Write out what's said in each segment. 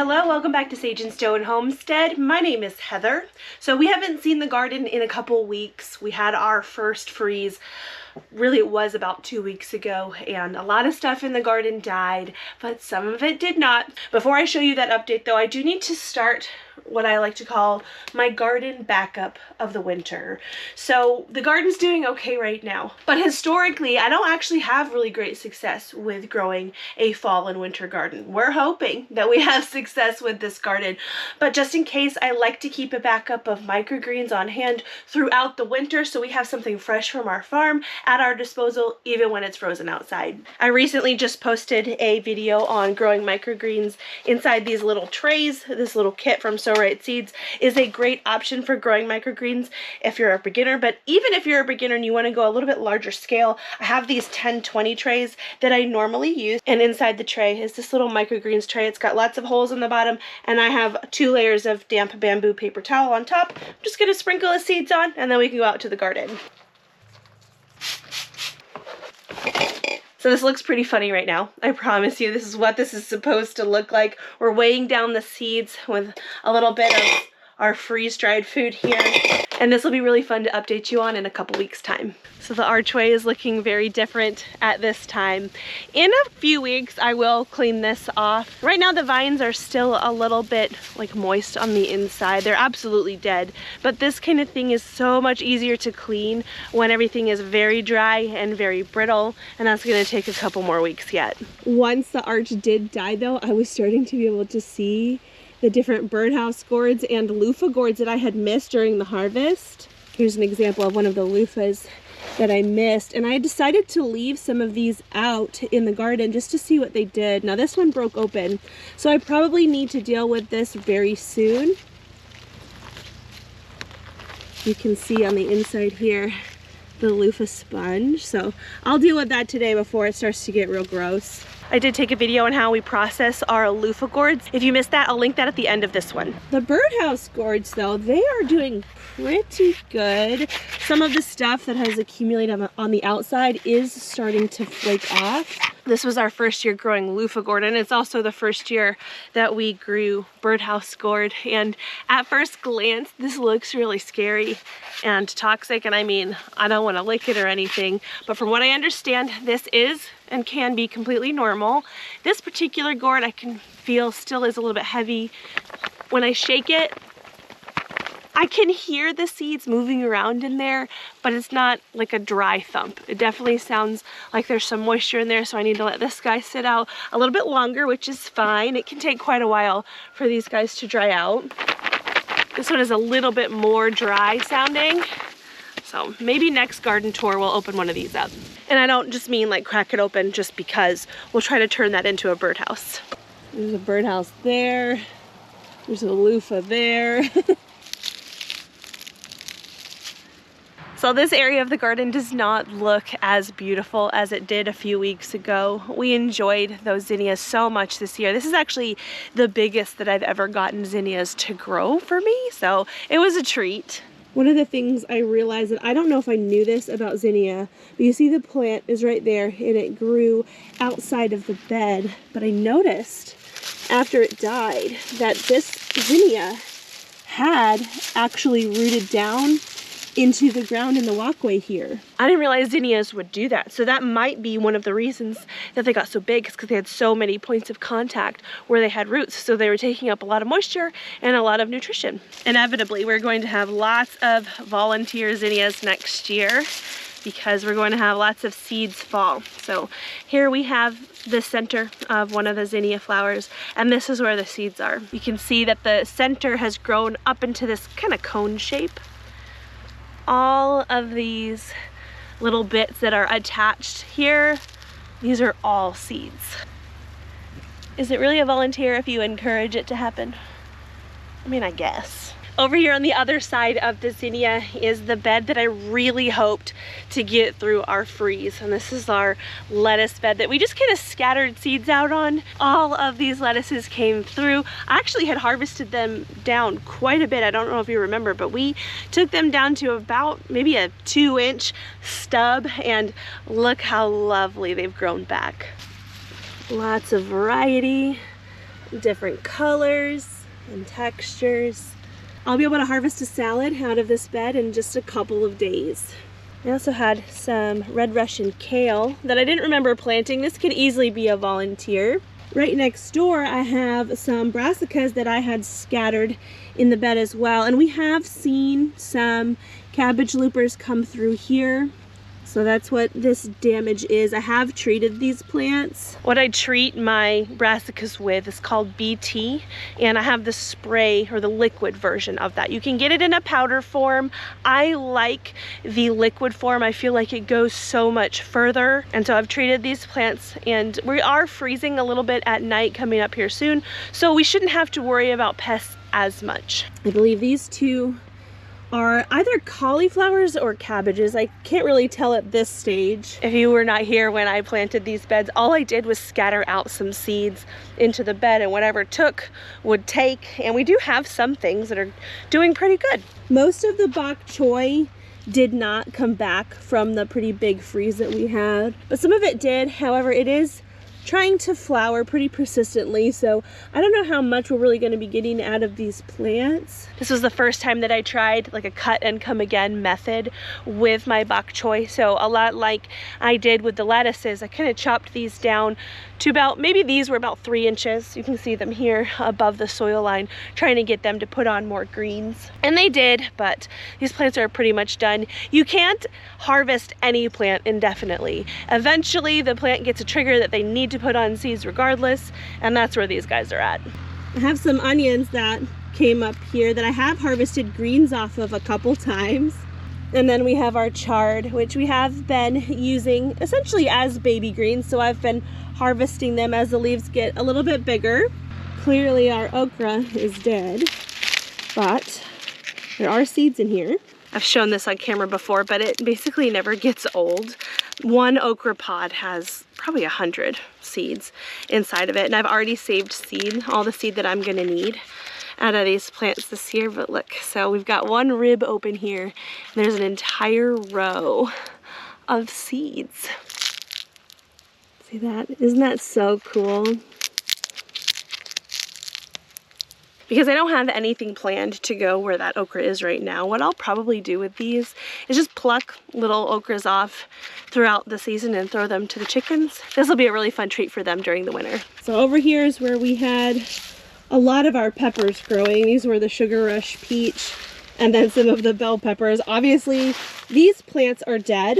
Hello, welcome back to Sage and Stone Homestead. My name is Heather. So we haven't seen the garden in a couple weeks. We had our first freeze. Really, it was about 2 weeks ago, and a lot of stuff in the garden died, but some of it did not. Before I show you that update though, I do need to start what I like to call my garden backup of the winter. So the garden's doing okay right now, but historically I don't actually have really great success with growing a fall and winter garden. We're hoping that we have success with this garden, but just in case, I like to keep a backup of microgreens on hand throughout the winter so we have something fresh from our farm at our disposal even when it's frozen outside. I recently just posted a video on growing microgreens inside these little trays. This little kit from So Right Seeds is a great option for growing microgreens if you're a beginner, but even if you're a beginner and you want to go a little bit larger scale, I have these 10-20 trays that I normally use, and inside the tray is this little microgreens tray. It's got lots of holes in the bottom, and I have 2 layers of damp bamboo paper towel on top. I'm just going to sprinkle the seeds on, and then we can go out to the garden. So this looks pretty funny right now. I promise you, this is what this is supposed to look like. We're weighing down the seeds with a little bit of our freeze-dried food here. And this will be really fun to update you on in a couple weeks' time. So the archway is looking very different at this time. In a few weeks, I will clean this off. Right now, the vines are still a little bit like moist on the inside. They're absolutely dead, but this kind of thing is so much easier to clean when everything is very dry and very brittle, and that's gonna take a couple more weeks yet. Once the arch did die though, I was starting to be able to see the different birdhouse gourds and loofah gourds that I had missed during the harvest. Here's an example of one of the loofahs that I missed, and I decided to leave some of these out in the garden just to see what they did. Now this one broke open, so I probably need to deal with this very soon. You can see on the inside here the loofah sponge, so I'll deal with that today before it starts to get real gross. I did take a video on how we process our loofah gourds. If you missed that, I'll link that at the end of this one. The birdhouse gourds though, they are doing pretty good. Some of the stuff that has accumulated on the outside is starting to flake off. This was our first year growing loofah gourd, and it's also the first year that we grew birdhouse gourd. And at first glance, this looks really scary and toxic, and I mean, I don't want to lick it or anything, but from what I understand, this is and can be completely normal. This particular gourd I can feel still is a little bit heavy. When I shake it, I can hear the seeds moving around in there, but it's not like a dry thump. It definitely sounds like there's some moisture in there, so I need to let this guy sit out a little bit longer, which is fine. It can take quite a while for these guys to dry out. This one is a little bit more dry sounding, so maybe next garden tour we'll open one of these up. And I don't just mean like crack it open just because. We'll try to turn that into a birdhouse. There's a birdhouse there. There's a loofah there. So this area of the garden does not look as beautiful as it did a few weeks ago. We enjoyed those zinnias so much this year. This is actually the biggest that I've ever gotten zinnias to grow for me, so it was a treat. One of the things I realized, that I don't know if I knew this about zinnia, but you see the plant is right there and it grew outside of the bed, but I noticed after it died that this zinnia had actually rooted down into the ground in the walkway here. I didn't realize zinnias would do that, so that might be one of the reasons that they got so big, because they had so many points of contact where they had roots, so they were taking up a lot of moisture and a lot of nutrition. Inevitably, we're going to have lots of volunteer zinnias next year because we're going to have lots of seeds fall. So here we have the center of one of the zinnia flowers, and this is where the seeds are. You can see that the center has grown up into this kind of cone shape. All of these little bits that are attached here, these are all seeds. Is it really a volunteer if you encourage it to happen? I mean, I guess. Over here on the other side of the zinnia is the bed that I really hoped to get through our freeze. And this is our lettuce bed that we just kind of scattered seeds out on. All of these lettuces came through. I actually had harvested them down quite a bit. I don't know if you remember, but we took them down to about maybe a 2-inch stub, and look how lovely they've grown back. Lots of variety different colors and textures. I'll be able to harvest a salad out of this bed in just a couple of days. I also had some red Russian kale that I didn't remember planting. This could easily be a volunteer. Right next door, I have some brassicas that I had scattered in the bed as well. And we have seen some cabbage loopers come through here. So that's what this damage is. I have treated these plants. What I treat my brassicas with is called BT, and I have the spray or the liquid version of that. You can get it in a powder form. I like the liquid form. I feel like it goes so much further. And so I've treated these plants, and we are freezing a little bit at night coming up here soon, so we shouldn't have to worry about pests as much. I believe these two are either cauliflowers or cabbages. I can't really tell at this stage. If you were not here when I planted these beds, all I did was scatter out some seeds into the bed, and whatever took would take. And we do have some things that are doing pretty good. Most of the bok choy did not come back from the pretty big freeze that we had, but some of it did. However, it is trying to flower pretty persistently, so I don't know how much we're really going to be getting out of these plants. This was the first time that I tried like a cut and come again method with my bok choy, so a lot like I did with the lettuces, I kind of chopped these down to about, maybe these were about 3 inches. You can see them here above the soil line, trying to get them to put on more greens. And they did, but these plants are pretty much done. You can't harvest any plant indefinitely. Eventually the plant gets a trigger that they need to put on seeds regardless, and that's where these guys are at. I have some onions that came up here that I have harvested greens off of a couple times. And then we have our chard, which we have been using essentially as baby greens, so I've been harvesting them as the leaves get a little bit bigger. Clearly our okra is dead, but there are seeds in here. I've shown this on camera before, but it basically never gets old. One okra pod has probably 100 seeds inside of it, and I've already saved seed, all the seed that I'm gonna need out of these plants this year. But look, so we've got one rib open here, and there's an entire row of seeds. See that? Isn't that so cool? Because I don't have anything planned to go where that okra is right now, what I'll probably do with these is just pluck little okras off throughout the season and throw them to the chickens. This will be a really fun treat for them during the winter. So over here is where we had a lot of our peppers growing. These were the Sugar Rush Peach and then some of the bell peppers. Obviously, these plants are dead.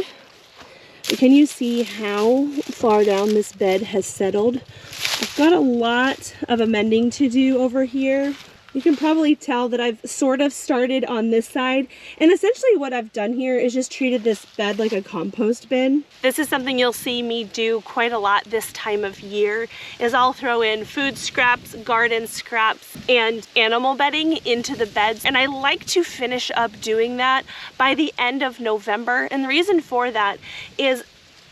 But can you see how far down this bed has settled? I've got a lot of amending to do over here. You can probably tell that I've sort of started on this side, and essentially what I've done here is just treated this bed like a compost bin. This is something you'll see me do quite a lot this time of year, is I'll throw in food scraps, garden scraps, and animal bedding into the beds, and I like to finish up doing that by the end of November. And the reason for that is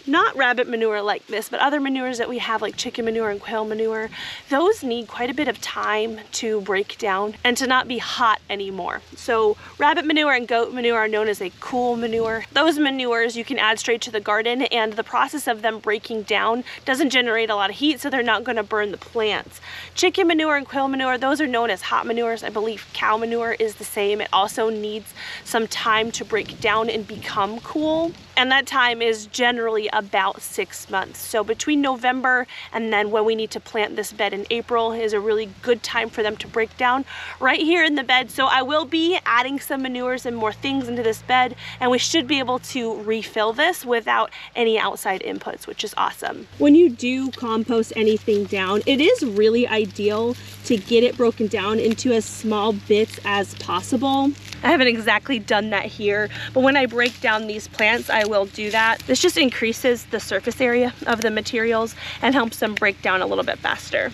not rabbit manure like this, but other manures that we have, like chicken manure and quail manure, those need quite a bit of time to break down and to not be hot anymore. So rabbit manure and goat manure are known as a cool manure. Those manures you can add straight to the garden, and the process of them breaking down doesn't generate a lot of heat, so they're not going to burn the plants. Chicken manure and quail manure, those are known as hot manures. I believe cow manure is the same. It also needs some time to break down and become cool, and that time is generally about 6 months. So between November and then when we need to plant this bed in April is a really good time for them to break down right here in the bed. So I will be adding some manures and more things into this bed, and we should be able to refill this without any outside inputs, which is awesome. When you do compost anything down, it is really ideal to get it broken down into as small bits as possible. I haven't exactly done that here, but when I break down these plants, I will do that. This just increases the surface area of the materials and helps them break down a little bit faster.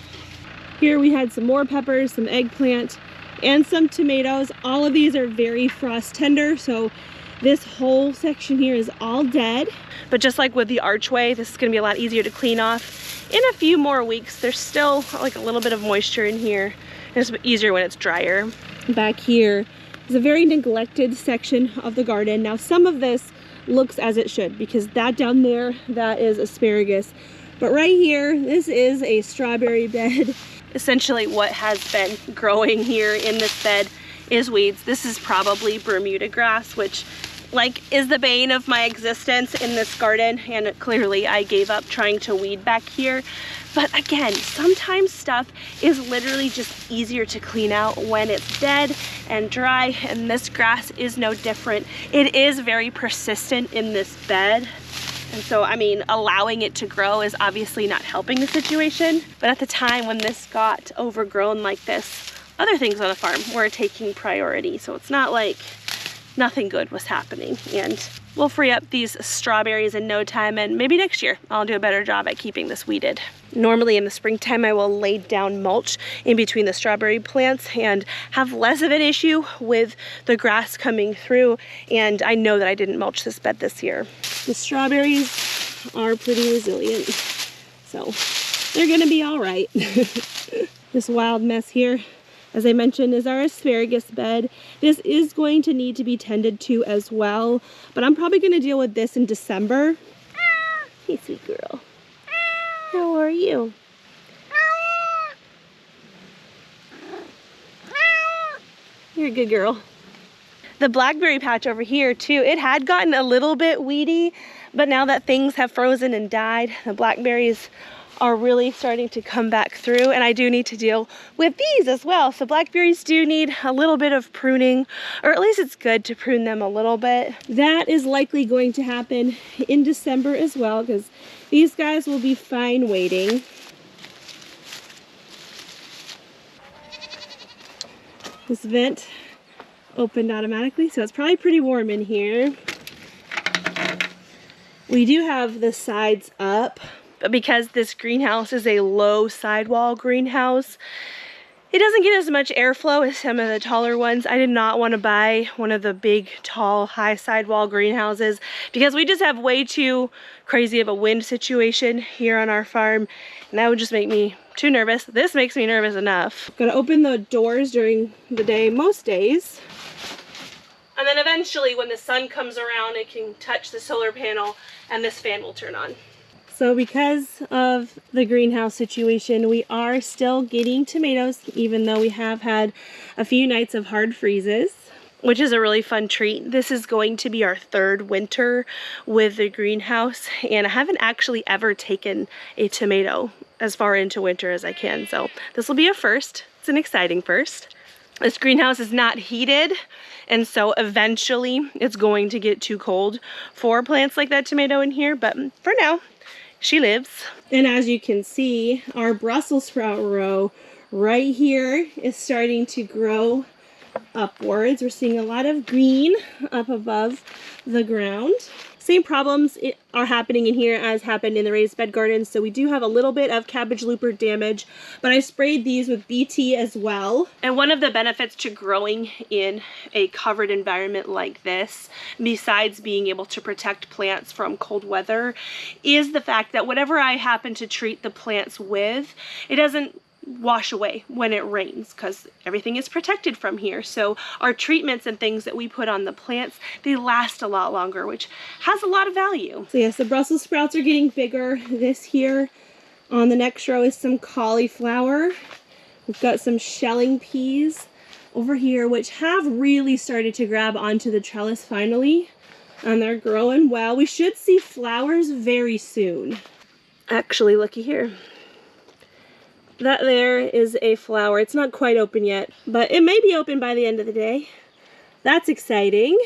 Here we had some more peppers, some eggplant, and some tomatoes. All of these are very frost tender, so this whole section here is all dead. But just like with the Archway, this is gonna be a lot easier to clean off. In a few more weeks, there's still like a little bit of moisture in here. It's easier when it's drier. Back here is a very neglected section of the garden. Now some of this looks as it should, because that down there, that is asparagus. But right here, this is a strawberry bed. essentially what has been growing here in this bed is weeds. This is probably Bermuda grass, which is the bane of my existence in this garden, and clearly I gave up trying to weed back here. But again, sometimes stuff is literally just easier to clean out when it's dead and dry, and this grass is no different. It is very persistent in this bed, and so I mean, allowing it to grow is obviously not helping the situation. But at the time when this got overgrown like this, other things on the farm were taking priority, so it's not like nothing good was happening. And we'll free up these strawberries in no time, and maybe next year I'll do a better job at keeping this weeded. Normally in the springtime I will lay down mulch in between the strawberry plants and have less of an issue with the grass coming through, and I know that I didn't mulch this bed this year. The strawberries are pretty resilient, so they're gonna be all right. This wild mess here, as I mentioned, is our asparagus bed. This is going to need to be tended to as well, but I'm probably going to deal with this in December. Hey, sweet girl. How are you? You're a good girl. The blackberry patch over here too, it had gotten a little bit weedy, but now that things have frozen and died, the blackberries are really starting to come back through, and I do need to deal with these as well. So blackberries do need a little bit of pruning, or at least it's good to prune them a little bit. That is likely going to happen in December as well, because these guys will be fine waiting. This vent opened automatically, so it's probably pretty warm in here. We do have the sides up, but because this greenhouse is a low sidewall greenhouse, it doesn't get as much airflow as some of the taller ones. I did not want to buy one of the big, tall, high sidewall greenhouses because we just have way too crazy of a wind situation here on our farm, and that would just make me too nervous. This makes me nervous enough. I'm gonna open the doors during the day, most days. And then eventually when the sun comes around, it can touch the solar panel and this fan will turn on. So because of the greenhouse situation, we are still getting tomatoes, even though we have had a few nights of hard freezes, which is a really fun treat. This is going to be our third winter with the greenhouse, and I haven't actually ever taken a tomato as far into winter as I can. So this will be a first. It's an exciting first. This greenhouse is not heated, and so eventually it's going to get too cold for plants like that tomato in here, but for now, she lives. And as you can see, our Brussels sprout row right here is starting to grow upwards. We're seeing a lot of green up above the ground. Same problems are happening in here as happened in the raised bed gardens. So we do have a little bit of cabbage looper damage, but I sprayed these with BT as well. And one of the benefits to growing in a covered environment like this, besides being able to protect plants from cold weather, is the fact that whatever I happen to treat the plants with, it doesn't wash away when it rains because everything is protected from here. So our treatments and things that we put on the plants, they last a lot longer, which has a lot of value. So yes, the Brussels sprouts are getting bigger. This here on the next row is some cauliflower. We've got some shelling peas over here, which have really started to grab onto the trellis finally, and they're growing well. We should see flowers very soon. Actually, looky here. That there is a flower. It's not quite open yet, but it may be open by the end of the day. That's exciting.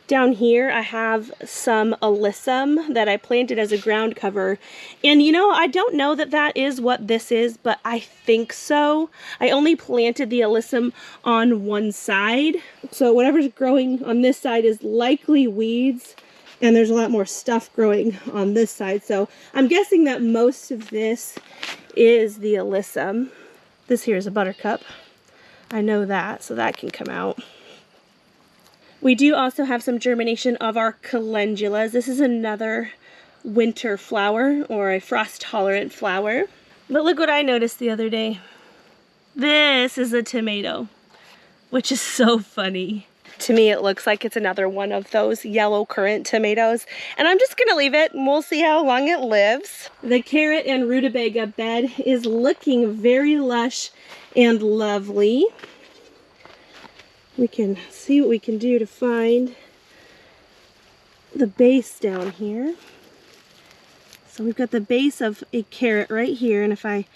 Down here I have some alyssum that I planted as a ground cover. And you know, I don't know that that is what this is, but I think so. I only planted the alyssum on one side. So whatever's growing on this side is likely weeds. And there's a lot more stuff growing on this side. So I'm guessing that most of this is the alyssum. This here is a buttercup. I know that, so that can come out. We do also have some germination of our calendulas. This is another winter flower, or a frost-tolerant flower. But look what I noticed the other day. This is a tomato, which is so funny. To me, it looks like it's another one of those yellow currant tomatoes. And I'm just gonna leave it and we'll see how long it lives. The carrot and rutabaga bed is looking very lush and lovely. We can see what we can do to find the base down here. So we've got the base of a carrot right here, and if I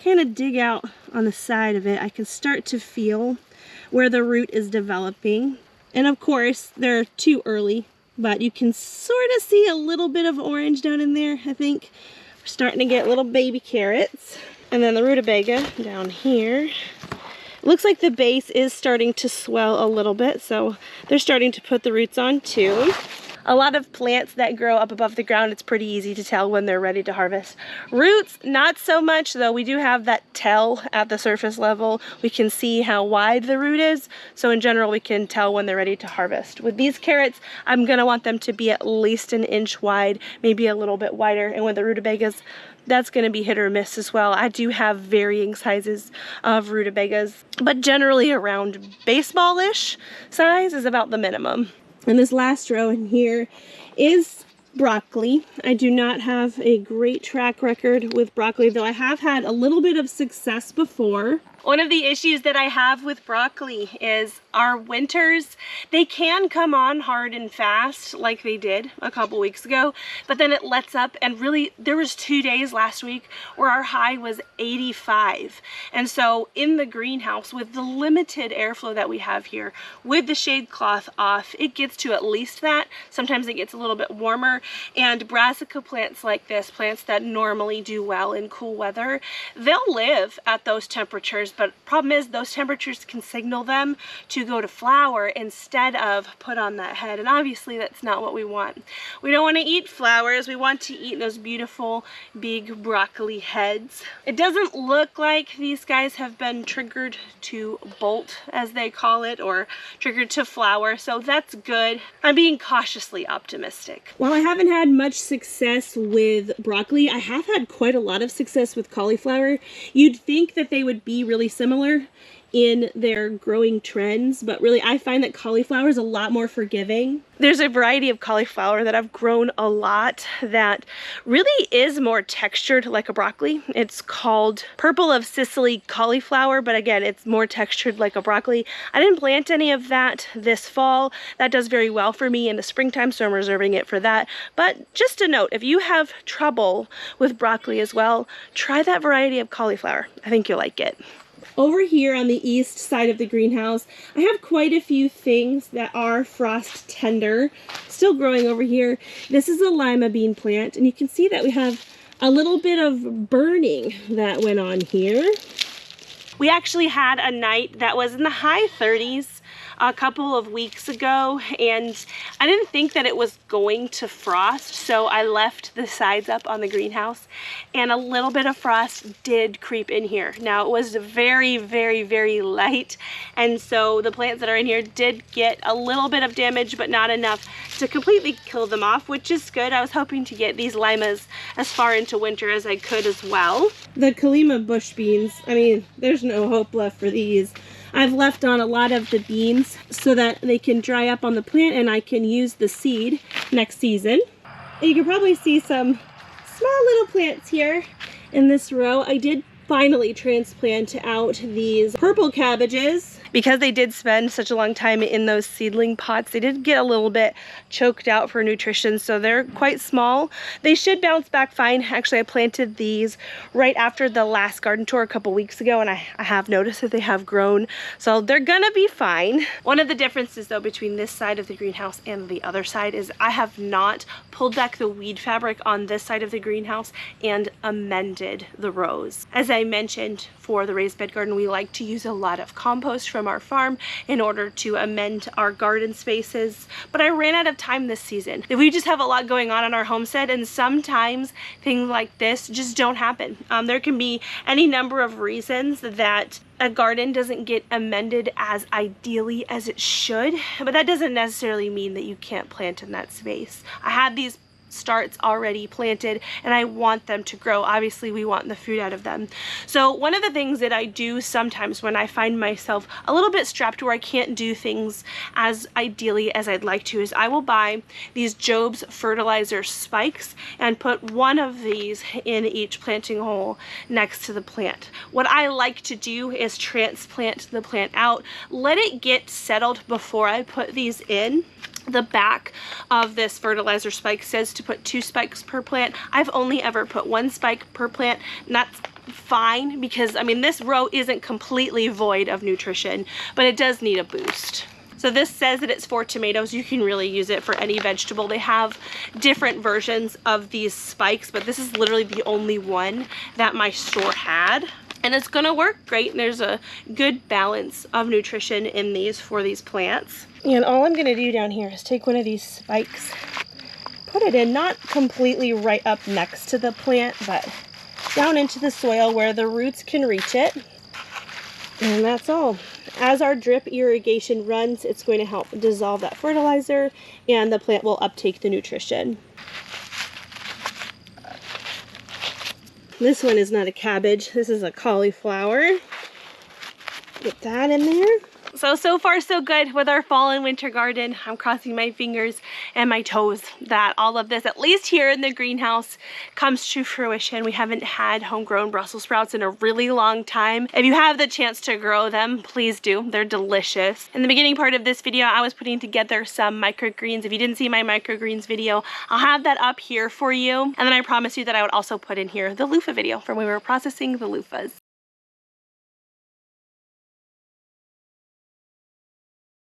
kind of dig out on the side of it, I can start to feel where the root is developing. And of course, they're too early, but you can sort of see a little bit of orange down in there, I think. We're starting to get little baby carrots. And then the rutabaga down here. It looks like the base is starting to swell a little bit, so they're starting to put the roots on too. A lot of plants that grow up above the ground, it's pretty easy to tell when they're ready to harvest. Roots, not so much, though. We do have that tell at the surface level. We can see how wide the root is, so in general we can tell when they're ready to harvest. With these carrots, I'm gonna want them to be at least an inch wide, maybe a little bit wider, and with the rutabagas, that's going to be hit or miss as well. I do have varying sizes of rutabagas, but generally around baseball-ish size is about the minimum. And this last row in here is broccoli. I do not have a great track record with broccoli, though I have had a little bit of success before. One of the issues that I have with broccoli is our winters, they can come on hard and fast like they did a couple weeks ago, but then it lets up, and really there was 2 days last week where our high was 85. And so in the greenhouse, with the limited airflow that we have here, with the shade cloth off, it gets to at least that. Sometimes it gets a little bit warmer, and brassica plants like this, plants that normally do well in cool weather, they'll live at those temperatures. But problem is, those temperatures can signal them to go to flower instead of put on that head. And obviously that's not what we want. We don't want to eat flowers. We want to eat those beautiful big broccoli heads. It doesn't look like these guys have been triggered to bolt, as they call it, or triggered to flower. So that's good. I'm being cautiously optimistic. While I haven't had much success with broccoli, I have had quite a lot of success with cauliflower. You'd think that they would be really similar in their growing trends, but really I find that cauliflower is a lot more forgiving. There's a variety of cauliflower that I've grown a lot that really is more textured like a broccoli. It's called Purple of Sicily cauliflower, but again, it's more textured like a broccoli. I didn't plant any of that this fall. That does very well for me in the springtime, so I'm reserving it for that. But just a note, if you have trouble with broccoli as well, try that variety of cauliflower. I think you'll like it. Over here on the east side of the greenhouse, I have quite a few things that are frost tender, still growing over here. This is a lima bean plant, and you can see that we have a little bit of burning that went on here. We actually had a night that was in the high 30s a couple of weeks ago, and I didn't think that it was going to frost, so I left the sides up on the greenhouse, and a little bit of frost did creep in here. Now it was very, very, very light, and so the plants that are in here did get a little bit of damage, but not enough to completely kill them off, which is good. I was hoping to get these limas as far into winter as I could as well. The Lima bush beans, I mean, there's no hope left for these. I've left on a lot of the beans so that they can dry up on the plant and I can use the seed next season. And you can probably see some small little plants here in this row. I did finally transplant out these purple cabbages. Because they did spend such a long time in those seedling pots, they did get a little bit choked out for nutrition, so they're quite small. They should bounce back fine. Actually, I planted these right after the last garden tour a couple weeks ago, and I have noticed that they have grown, so they're gonna be fine. One of the differences, though, between this side of the greenhouse and the other side is I have not pulled back the weed fabric on this side of the greenhouse and amended the rows. As I mentioned, for the raised bed garden, we like to use a lot of compost from our farm in order to amend our garden spaces, but I ran out of time this season. We just have a lot going on our homestead, and sometimes things like this just don't happen. There can be any number of reasons that a garden doesn't get amended as ideally as it should, but that doesn't necessarily mean that you can't plant in that space. I had these starts already planted, and I want them to grow. Obviously, we want the food out of them. So one of the things that I do sometimes when I find myself a little bit strapped where I can't do things as ideally as I'd like to is I will buy these Job's Fertilizer Spikes and put one of these in each planting hole next to the plant. What I like to do is transplant the plant out, let it get settled before I put these in. The back of this fertilizer spike says to put 2 spikes per plant. I've only ever put 1 spike per plant, and that's fine because, I mean, this row isn't completely void of nutrition, but it does need a boost. So this says that it's for tomatoes. You can really use it for any vegetable. They have different versions of these spikes, but this is literally the only one that my store had. And it's gonna work great, and there's a good balance of nutrition in these for these plants. And all I'm gonna do down here is take one of these spikes, put it in, not completely right up next to the plant, but down into the soil where the roots can reach it. And that's all. As our drip irrigation runs, it's going to help dissolve that fertilizer, and the plant will uptake the nutrition. This one is not a cabbage, this is a cauliflower. Get that in there. So far so good with our fall and winter garden. I'm crossing my fingers and my toes that all of this, at least here in the greenhouse, comes to fruition. We haven't had homegrown Brussels sprouts in a really long time. If you have the chance to grow them, please do. They're delicious. In the beginning part of this video, I was putting together some microgreens. If you didn't see my microgreens video, I'll have that up here for you. And then I promised you that I would also put in here the loofah video from when we were processing the loofahs.